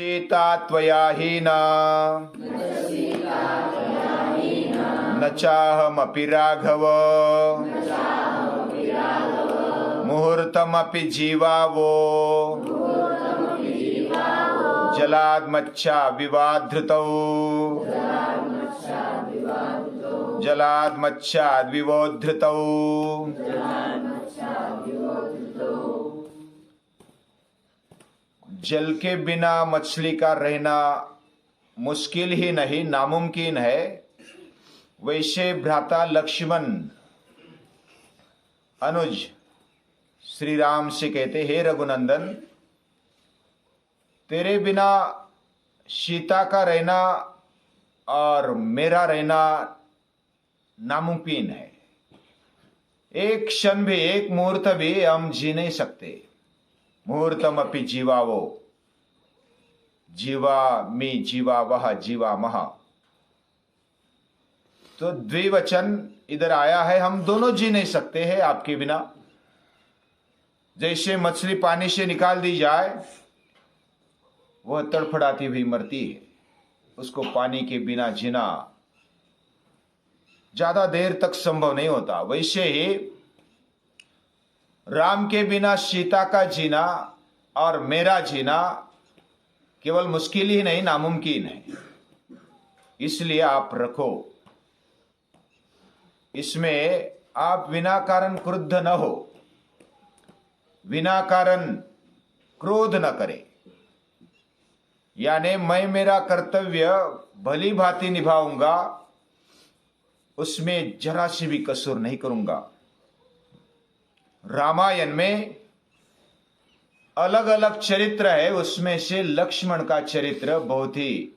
सीता त्वया हीना न चाहमपि राघव मुहूर्तमपि जीवावो जलाद्मच्छा विवाधृतौ जलाद्मच्छाद् विवोद्धृतौ। जल के बिना मछली का रहना मुश्किल ही नहीं नामुमकिन है। वैसे भ्राता लक्ष्मण अनुज श्री राम से कहते, हे रघुनंदन, तेरे बिना सीता का रहना और मेरा रहना नामुमकिन है। एक क्षण भी, एक मुहूर्त भी हम जी नहीं सकते। मुहूर्तमपि जीवावो, जीवामि जीवावह जीवामह। तो द्विवचन इधर आया है, हम दोनों जी नहीं सकते हैं आपके बिना। जैसे मछली पानी से निकाल दी जाए, वह तड़फड़ाती हुई मरती है, उसको पानी के बिना जीना ज्यादा देर तक संभव नहीं होता। वैसे ही राम के बिना सीता का जीना और मेरा जीना केवल मुश्किल ही नहीं नामुमकिन है। इसलिए आप रखो, इसमें आप बिना कारण क्रुद्ध न हो, बिना कारण क्रोध न करें। यानी मैं मेरा कर्तव्य भली भांति निभाऊंगा, उसमें जरा सी भी कसूर नहीं करूंगा। रामायण में अलग अलग चरित्र है, उसमें से लक्ष्मण का चरित्र बहुत ही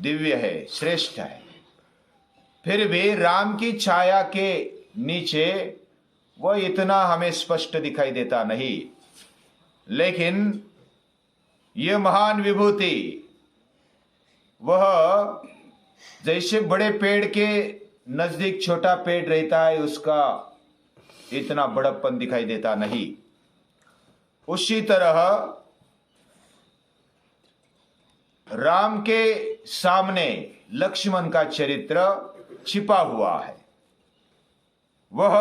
दिव्य है, श्रेष्ठ है। फिर भी राम की छाया के नीचे वह इतना हमें स्पष्ट दिखाई देता नहीं, लेकिन यह महान विभूति वह जैसे बड़े पेड़ के नजदीक छोटा पेड़ रहता है, उसका इतना बड़प्पन दिखाई देता नहीं, उसी तरह राम के सामने लक्ष्मण का चरित्र छिपा हुआ है। वह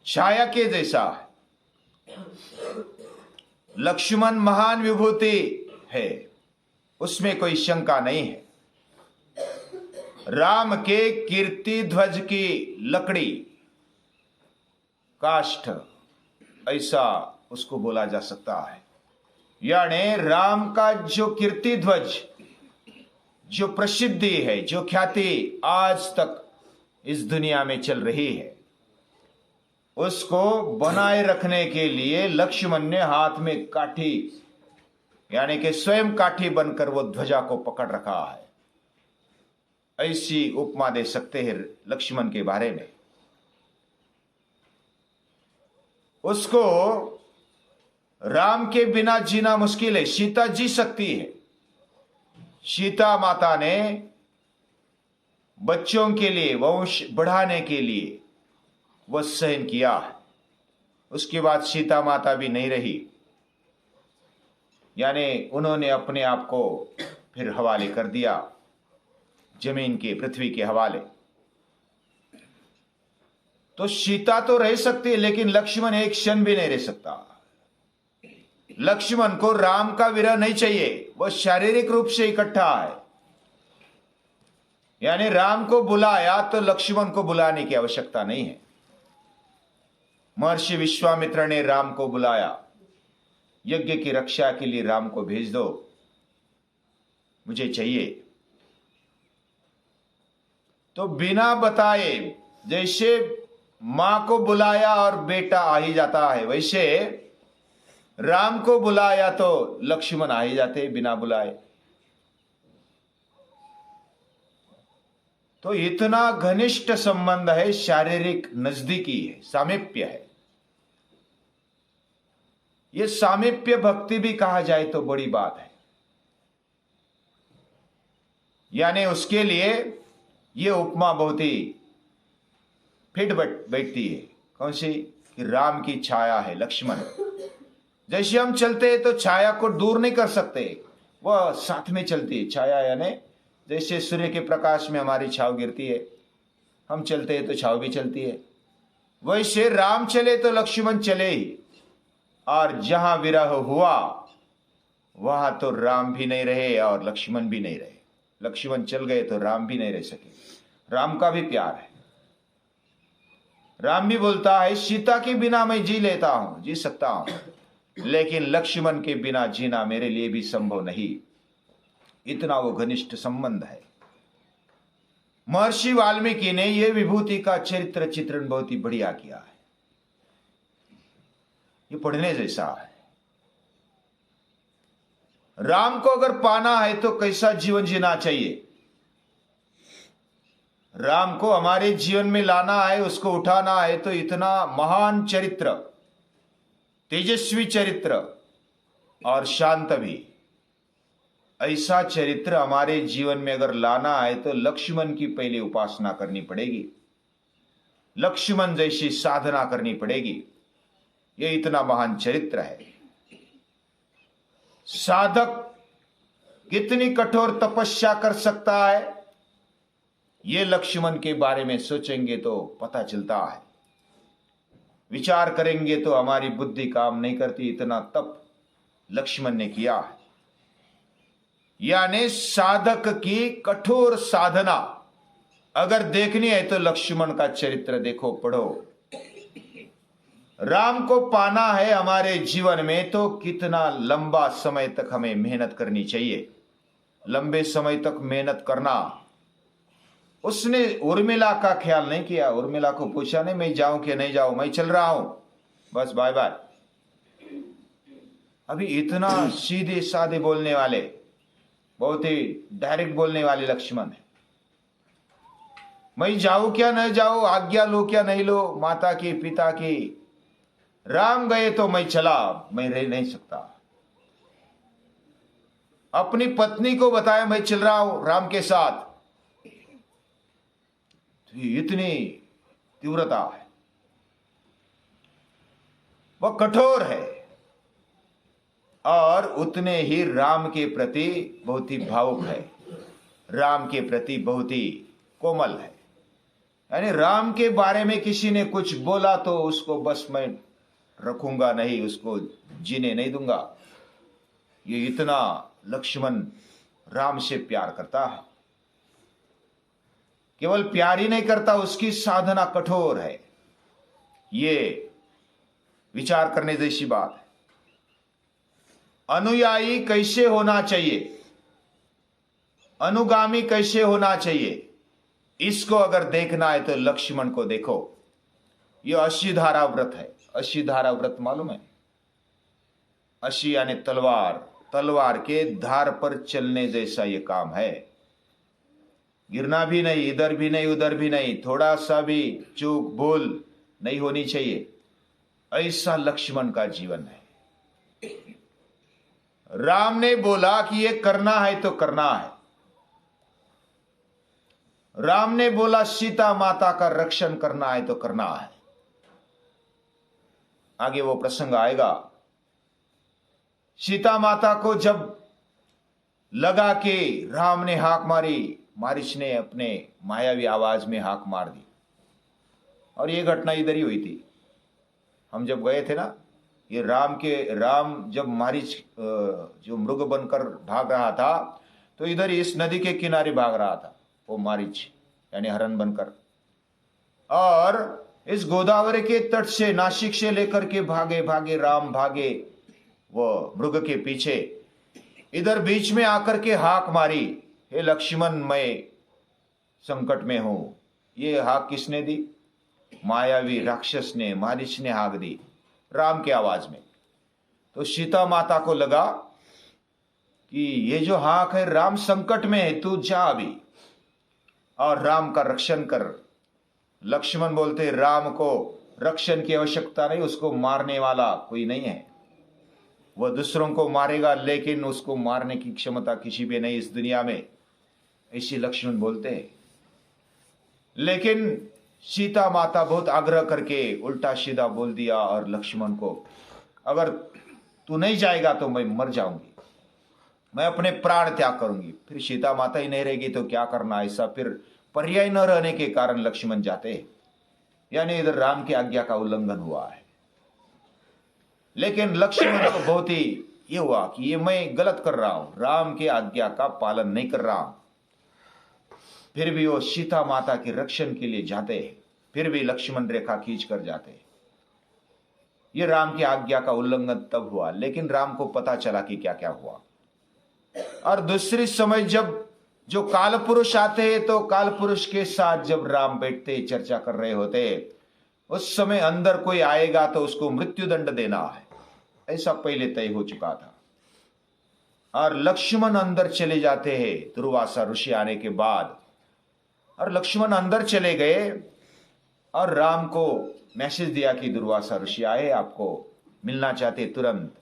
छाया के जैसा है। लक्ष्मण महान विभूति है, उसमें कोई शंका नहीं है। राम के कीर्ति ध्वज की लकड़ी, काष्ठ, ऐसा उसको बोला जा सकता है। यानी राम का जो कीर्ति ध्वज, जो प्रसिद्धि है, जो ख्याति आज तक इस दुनिया में चल रही है, उसको बनाए रखने के लिए लक्ष्मण ने हाथ में काठी, यानी कि स्वयं काठी बनकर वो ध्वजा को पकड़ रखा है। ऐसी उपमा दे सकते हैं लक्ष्मण के बारे में। उसको राम के बिना जीना मुश्किल है, सीता जी सकती है। सीता माता ने बच्चों के लिए, वंश बढ़ाने के लिए वह सहन किया है। उसके बाद सीता माता भी नहीं रही, यानी उन्होंने अपने आप को फिर हवाले कर दिया, जमीन के, पृथ्वी के हवाले। तो सीता तो रह सकती है, लेकिन लक्ष्मण एक क्षण भी नहीं रह सकता। लक्ष्मण को राम का विरह नहीं चाहिए, वह शारीरिक रूप से इकट्ठा है। यानी राम को बुलाया तो लक्ष्मण को बुलाने की आवश्यकता नहीं है। महर्षि विश्वामित्र ने राम को बुलाया, यज्ञ की रक्षा के लिए राम को भेज दो, मुझे चाहिए। तो बिना बताए, जैसे मां को बुलाया और बेटा आ ही जाता है, वैसे राम को बुलाया तो लक्ष्मण आ ही जाते बिना बुलाए। तो इतना घनिष्ठ संबंध है, शारीरिक नजदीकी है, सामीप्य है। यह सामीप्य भक्ति भी कहा जाए तो बड़ी बात है। यानी उसके लिए यह उपमा बहुत ही फिट बैठती है। कौन सी? कि राम की छाया है लक्ष्मण, जैसे हम चलते हैं तो छाया को दूर नहीं कर सकते, वह साथ में चलती है। छाया यानी जैसे सूर्य के प्रकाश में हमारी छाव गिरती है, हम चलते हैं तो छाव भी चलती है। वैसे राम चले तो लक्ष्मण चले ही, और जहां विरह हुआ वहां तो राम भी नहीं रहे और लक्ष्मण भी नहीं रहे। लक्ष्मण चल गए तो राम भी नहीं रह सके। राम का भी प्यार है। राम भी बोलता है सीता के बिना मैं जी लेता हूं, जी सकता हूं, लेकिन लक्ष्मण के बिना जीना मेरे लिए भी संभव नहीं। इतना वो घनिष्ठ संबंध है। महर्षि वाल्मीकि ने यह विभूति का चरित्र चित्रण बहुत ही बढ़िया किया है। ये पढ़ने जैसा है। राम को अगर पाना है तो कैसा जीवन जीना चाहिए, राम को हमारे जीवन में लाना है, उसको उठाना है, तो इतना महान चरित्र, तेजस्वी चरित्र और शांत भी, ऐसा चरित्र हमारे जीवन में अगर लाना है तो लक्ष्मण की पहले उपासना करनी पड़ेगी, लक्ष्मण जैसी साधना करनी पड़ेगी। ये इतना महान चरित्र है। साधक कितनी कठोर तपस्या कर सकता है, ये लक्ष्मण के बारे में सोचेंगे तो पता चलता है। विचार करेंगे तो हमारी बुद्धि काम नहीं करती, इतना तप लक्ष्मण ने किया है। यानी साधक की कठोर साधना अगर देखनी है तो लक्ष्मण का चरित्र देखो, पढ़ो। राम को पाना है हमारे जीवन में तो कितना लंबा समय तक हमें मेहनत करनी चाहिए। लंबे समय तक मेहनत करना। उसने उर्मिला का ख्याल नहीं किया। उर्मिला को पूछा नहीं मैं जाऊं कि नहीं जाऊं, मैं चल रहा हूं, बस बाय बाय। अभी इतना सीधे साधे बोलने वाले, बहुत ही डायरेक्ट बोलने वाले लक्ष्मण है। मैं जाऊं क्या नहीं जाऊं, आज्ञा लो क्या नहीं लो, माता की पिता की। राम गए तो मैं चला, मैं रह नहीं सकता। अपनी पत्नी को बताया मैं चल रहा हूं राम के साथ। तो इतनी तीव्रता है, वह कठोर है और उतने ही राम के प्रति बहुत ही भावुक है, राम के प्रति बहुत ही कोमल है। यानी राम के बारे में किसी ने कुछ बोला तो उसको बस मैं रखूंगा नहीं, उसको जीने नहीं दूंगा। ये इतना लक्ष्मण राम से प्यार करता है। केवल प्यार ही नहीं करता, उसकी साधना कठोर है। ये विचार करने जैसी बात है। अनुयायी कैसे होना चाहिए, अनुगामी कैसे होना चाहिए, इसको अगर देखना है तो लक्ष्मण को देखो। ये अशीधारा व्रत है। अशीधारा व्रत मालूम है? अशी यानी तलवार, तलवार के धार पर चलने जैसा ये काम है। गिरना भी नहीं, इधर भी नहीं उधर भी नहीं, थोड़ा सा भी चूक भूल नहीं होनी चाहिए। ऐसा लक्ष्मण का जीवन है। राम ने बोला कि ये करना है तो करना है। राम ने बोला सीता माता का रक्षण करना है तो करना है। आगे वो प्रसंग आएगा। सीता माता को जब लगा कि राम ने हाक मारी, मारीच ने अपने मायावी आवाज में हाक मार दी। और ये घटना इधर ही हुई थी। हम जब गए थे ना, ये राम जब मारीच जो मृग बनकर भाग रहा था तो इधर इस नदी के किनारे भाग रहा था वो मारीच, यानी हरण बनकर। और इस गोदावरी के तट से, नासिक से लेकर के भागे भागे राम भागे वो मृग के पीछे। इधर बीच में आकर के हाक मारी, हे लक्ष्मण मैं संकट में हूं। ये हाक किसने दी? मायावी राक्षस ने, मारीच ने हाक दी राम के आवाज में। तो सीता माता को लगा कि ये जो हाक है, राम संकट में है, तू जा अभी और राम का रक्षण कर। लक्ष्मण बोलते राम को रक्षण की आवश्यकता नहीं, उसको मारने वाला कोई नहीं है। वह दूसरों को मारेगा लेकिन उसको मारने की क्षमता किसी भी नहीं इस दुनिया में, ऐसे लक्ष्मण बोलते हैं। लेकिन सीता माता बहुत आग्रह करके उल्टा सीधा बोल दिया और लक्ष्मण को, अगर तू नहीं जाएगा तो मैं मर जाऊंगी, मैं अपने प्राण त्याग करूंगी। फिर सीता माता ही नहीं रहेगी तो क्या करना, ऐसा फिर पर्याय न रहने के कारण लक्ष्मण जाते हैं। यानी इधर राम की आज्ञा का उल्लंघन हुआ है। लेकिन लक्ष्मण को बहुत ही ये हुआ कि ये मैं गलत कर रहा हूं, राम की आज्ञा का पालन नहीं कर रहा हूं। फिर भी वो सीता माता के रक्षण के लिए जाते हैं, फिर भी लक्ष्मण रेखा खींच कर जाते हैं। ये राम की आज्ञा का उल्लंघन तब हुआ, लेकिन राम को पता चला कि क्या क्या हुआ। और दूसरी समय जब जो काल पुरुष आते हैं, तो काल पुरुष के साथ जब राम बैठते चर्चा कर रहे होते, उस समय अंदर कोई आएगा तो उसको मृत्यु दंड देना है, ऐसा पहले तय हो चुका था। और लक्ष्मण अंदर चले जाते हैं दुर्वासा ऋषि आने के बाद, और लक्ष्मण अंदर चले गए और राम को मैसेज दिया कि दुर्वासा ऋषि आए, आपको मिलना चाहते तुरंत।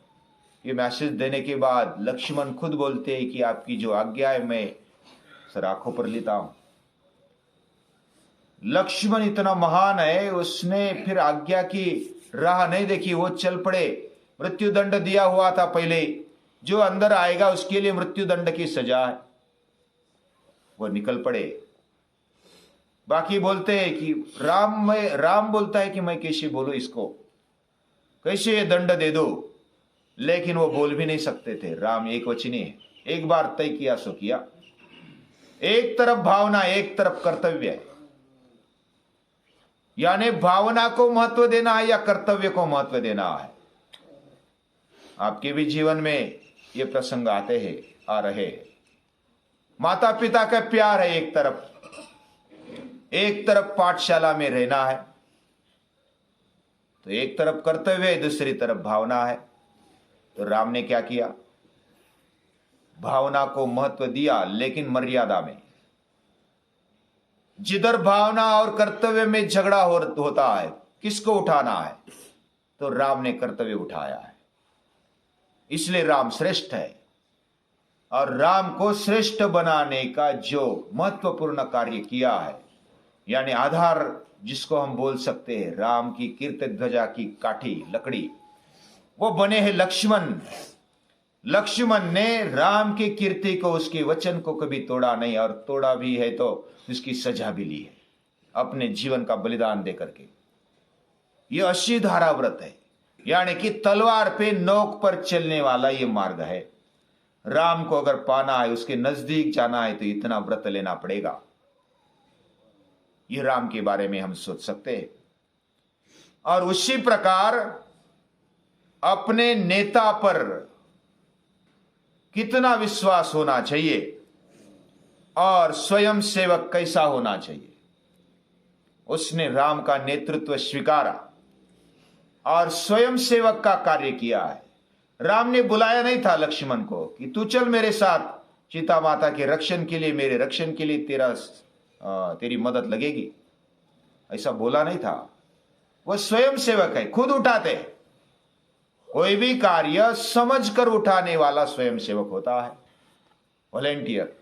ये मैसेज देने के बाद लक्ष्मण खुद बोलते हैं कि आपकी जो आज्ञा है मैं सर आंखों पर लेता हूं। लक्ष्मण इतना महान है, उसने फिर आज्ञा की राह नहीं देखी, वो चल पड़े। मृत्यु दंड दिया हुआ था पहले, जो अंदर आएगा उसके लिए मृत्यु दंड की सजा है, वो निकल पड़े। बाकी बोलते हैं कि राम बोलता है कि मैं कैसे बोलूं इसको, कैसे ये दंड दे दो, लेकिन वो बोल भी नहीं सकते थे। राम एक वचनी है, एक बार तय किया सो किया। एक तरफ भावना, एक तरफ कर्तव्य है। यानी भावना को महत्व देना है या कर्तव्य को महत्व देना है। आपके भी जीवन में ये प्रसंग आते हैं, आ रहे हैं। माता पिता का प्यार है एक तरफ पाठशाला में रहना है, तो एक तरफ कर्तव्य है, दूसरी तरफ भावना है। तो राम ने क्या किया, भावना को महत्व दिया, लेकिन मर्यादा में। जिधर भावना और कर्तव्य में झगड़ा होता है, किसको उठाना है, तो राम ने कर्तव्य उठाया है। इसलिए राम श्रेष्ठ है। और राम को श्रेष्ठ बनाने का जो महत्वपूर्ण कार्य किया है, यानी आधार जिसको हम बोल सकते हैं, राम की कीर्ति ध्वजा की काठी लकड़ी, वो बने हैं लक्ष्मण। लक्ष्मण ने राम की कीर्ति को, उसके वचन को कभी तोड़ा नहीं, और तोड़ा भी है तो उसकी सजा भी ली है अपने जीवन का बलिदान देकर के। यह 80 धारा व्रत है, यानी कि तलवार पे नोक पर चलने वाला ये मार्ग है। राम को अगर पाना है, उसके नजदीक जाना है, तो इतना व्रत लेना पड़ेगा। ये राम के बारे में हम सोच सकते हैं। और उसी प्रकार अपने नेता पर कितना विश्वास होना चाहिए और स्वयं सेवक कैसा होना चाहिए। उसने राम का नेतृत्व स्वीकारा और स्वयं सेवक का कार्य किया है। राम ने बुलाया नहीं था लक्ष्मण को कि तू चल मेरे साथ सीता माता के रक्षण के लिए, मेरे रक्षण के लिए तेरी मदद लगेगी, ऐसा बोला नहीं था। वह स्वयं सेवक है, खुद उठाते हैं। कोई भी कार्य समझकर उठाने वाला स्वयं सेवक होता है, वॉलेंटियर।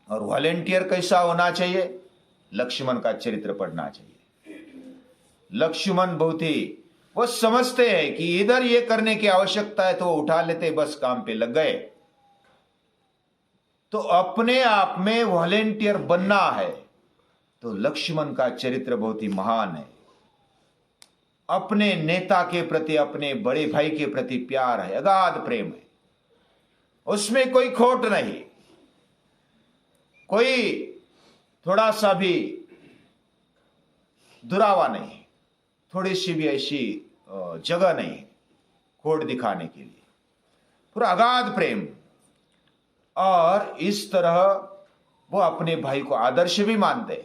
और वॉलेंटियर कैसा होना चाहिए, लक्ष्मण का चरित्र पढ़ना चाहिए। लक्ष्मण बहुत ही, वो समझते हैं कि इधर ये करने की आवश्यकता है तो वो उठा लेते, बस काम पे लग गए। तो अपने आप में वॉलेंटियर बनना है, तो लक्ष्मण का चरित्र बहुत ही महान है। अपने नेता के प्रति, अपने बड़े भाई के प्रति प्यार है, अगाध प्रेम है, उसमें कोई खोट नहीं, कोई थोड़ा सा भी दुरावा नहीं, थोड़ी सी भी ऐसी जगह नहीं खोट दिखाने के लिए, पूरा अगाध प्रेम। और इस तरह वो अपने भाई को आदर्श भी मानते।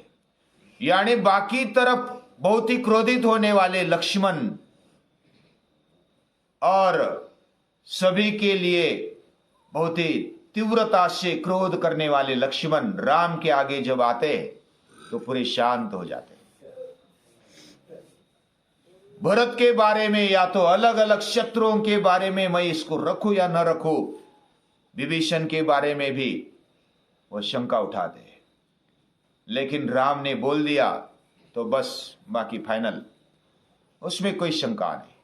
यानी बाकी तरफ बहुत ही क्रोधित होने वाले लक्ष्मण और सभी के लिए बहुत ही तीव्रता से क्रोध करने वाले लक्ष्मण राम के आगे जब आते तो पूरे शांत हो जाते। भरत के बारे में या तो अलग अलग शत्रुओं के बारे में मैं इसको रखूं या न रखूं, विभीषण के बारे में भी वो शंका उठाते। लेकिन राम ने बोल दिया तो बस बाकी फाइनल, उसमें कोई शंका नहीं।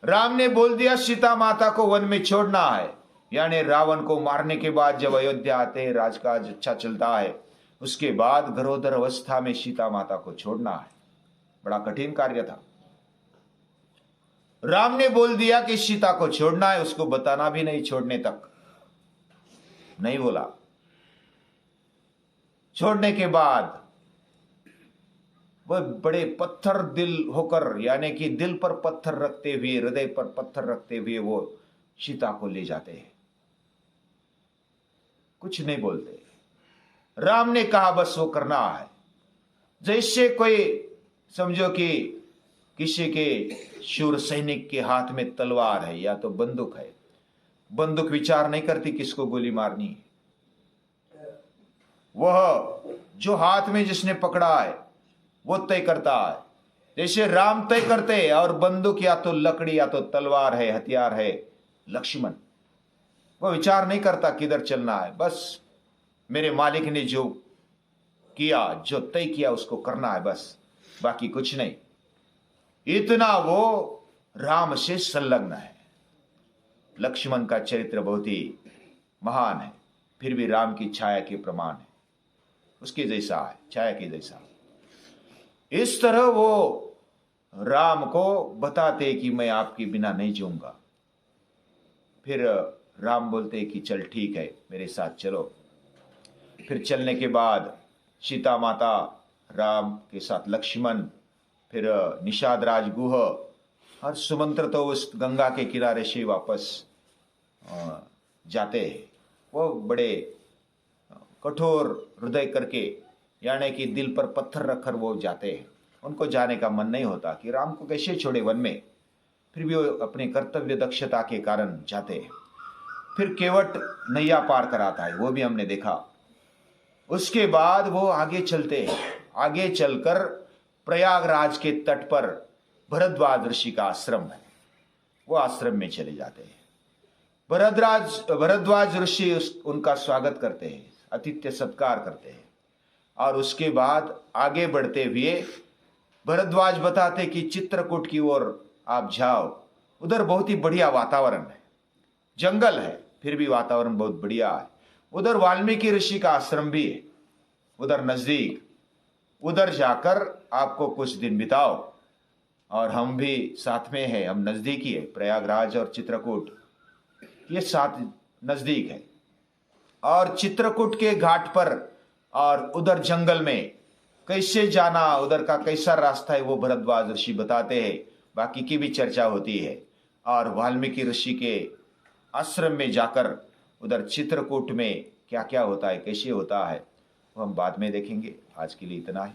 राम ने बोल दिया सीता माता को वन में छोड़ना है, यानी रावण को मारने के बाद जब अयोध्या आते हैं, राजकाज अच्छा चलता है, उसके बाद गरोदर अवस्था में सीता माता को छोड़ना है। बड़ा कठिन कार्य था। राम ने बोल दिया कि सीता को छोड़ना है, उसको बताना भी नहीं, छोड़ने तक नहीं बोला। छोड़ने के बाद वह बड़े पत्थर दिल होकर, यानी कि दिल पर पत्थर रखते हुए, हृदय पर पत्थर रखते हुए वो सीता को ले जाते हैं, कुछ नहीं बोलते। राम ने कहा बस वो करना है। जैसे कोई समझो कि किसी के शूर सैनिक के हाथ में तलवार है या तो बंदूक है, बंदूक विचार नहीं करती किसको गोली मारनी है, वह जो हाथ में जिसने पकड़ा है वो तय करता है। जैसे राम तय करते हैं, और बंदूक या तो लकड़ी या तो तलवार है, हथियार है। लक्ष्मण वो विचार नहीं करता किधर चलना है, बस मेरे मालिक ने जो किया, जो तय किया उसको करना है, बस बाकी कुछ नहीं। इतना वो राम से संलग्न है। लक्ष्मण का चरित्र बहुत ही महान है, फिर भी राम की छाया के प्रमाण है, उसके जैसा है, छाया के जैसा। इस तरह वो राम को बताते कि मैं आपके बिना नहीं जीऊंगा। फिर राम बोलते कि चल ठीक है, मेरे साथ चलो। फिर चलने के बाद सीता माता, राम के साथ लक्ष्मण, फिर निषाद राजगुह और सुमंत्र तो उस गंगा के किनारे से वापस जाते हैं। वो बड़े कठोर हृदय करके, यानी कि दिल पर पत्थर रखकर वो जाते हैं। उनको जाने का मन नहीं होता कि राम को कैसे छोड़े वन में, फिर भी वो अपने कर्तव्य दक्षता के कारण जाते हैं। फिर केवट नैया पार कराता है, वो भी हमने देखा। उसके बाद वो आगे चलते हैं। आगे चलकर प्रयागराज के तट पर भरद्वाज ऋषि का आश्रम है, वो आश्रम में चले जाते हैं। भरद्वाज ऋषि उनका स्वागत करते हैं, आतिथ्य सत्कार करते हैं। और उसके बाद आगे बढ़ते हुए भरद्वाज बताते कि चित्रकूट की ओर आप जाओ, उधर बहुत ही बढ़िया वातावरण है, जंगल है फिर भी वातावरण बहुत बढ़िया है। उधर वाल्मीकि ऋषि का आश्रम भी है, उधर नजदीक, उधर जाकर आपको कुछ दिन बिताओ, और हम भी साथ में हैं, हम नजदीक ही है। प्रयागराज और चित्रकूट ये साथ नजदीक है। और चित्रकूट के घाट पर और उधर जंगल में कैसे जाना, उधर का कैसा रास्ता है, वो भरद्वाज ऋषि बताते हैं। बाकी की भी चर्चा होती है। और वाल्मीकि ऋषि के आश्रम में जाकर उधर चित्रकूट में क्या क्या होता है, कैसे होता है, वो हम बाद में देखेंगे। आज के लिए इतना ही।